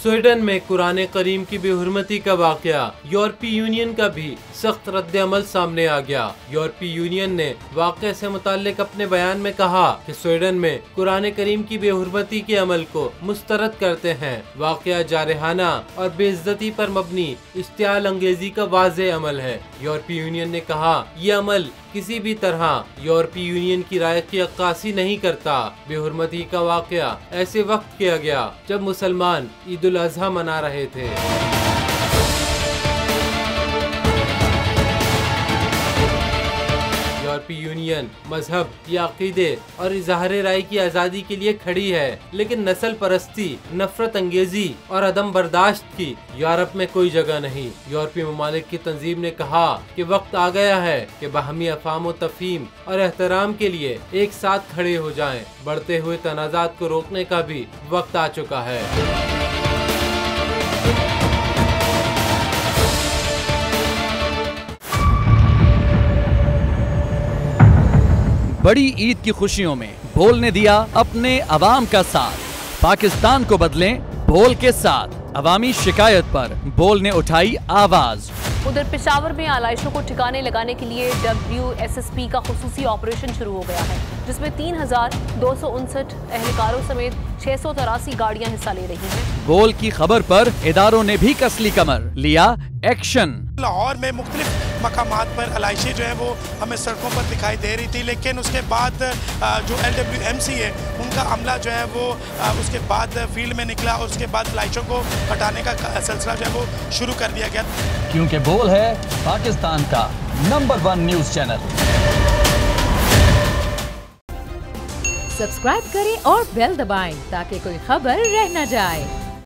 Sweden में कुरान करीम की बेहुरमती का वाकया, यूरोपीय यूनियन का भी सख्त रद्द-ए-अमल सामने आ गया। यूरोपीय यूनियन ने वाकये से मुताल्लिक अपने बयान में कहा कि स्वीडन में कुरान करीम की बेहुरमती के अमल को मुस्तरद करते हैं। वाकया जारहाना और बेइज्जती पर मबनी इश्तियाल अंगेजी का वाज़ेह अमल है। यूरोपीय यूनियन ने कहा, यह अमल किसी भी तरह यूरोपीय यूनियन की राय की अक्कासी नहीं करता। बेहुरमती का वाकया ऐसे वक्त किया गया जब मुसलमान ईद उल अज़हा मना रहे थे। यूरोपीय यूनियन मजहब या अकीदे और इजहार राय की आज़ादी के लिए खड़ी है, लेकिन नस्ल परस्ती, नफरत अंगेजी और अदम बर्दाश्त की यूरोप में कोई जगह नहीं। यूरोपीय ममालिक की तंजीम ने कहा कि वक्त आ गया है कि बाहमी अफ़ाम व तफ़हीम और एहतराम के लिए एक साथ खड़े हो जाएं। बढ़ते हुए तनाज़ात को रोकने का भी वक्त आ चुका है। बड़ी ईद की खुशियों में बोल ने दिया अपने अवाम का साथ। पाकिस्तान को बदलें बोल के साथ। अवामी शिकायत पर बोल ने उठाई आवाज। उधर पेशावर में आलाइशों को ठिकाने लगाने के लिए WSSP का खुसूसी ऑपरेशन शुरू हो गया है, जिसमें 3259 एहलकारों समेत 683 गाड़ियां हिस्सा ले रही हैं। बोल की खबर पर इदारों ने भी कसली कमर, लिया एक्शन। लाहौर में मुख्तलिफ मकामात पर आलाइशें जो है वो हमें सड़कों पर दिखाई दे रही थी, लेकिन उसके बाद जो LWMC है उनका अमला जो है वो उसके बाद फील्ड में निकला और उसके बाद आलाइशों को हटाने का सिलसिला जो है वो शुरू कर दिया गया। क्योंकि बोल है पाकिस्तान का नंबर 1 न्यूज चैनल। सब्सक्राइब करें और बेल दबाएं ताकि कोई खबर रह न जाए।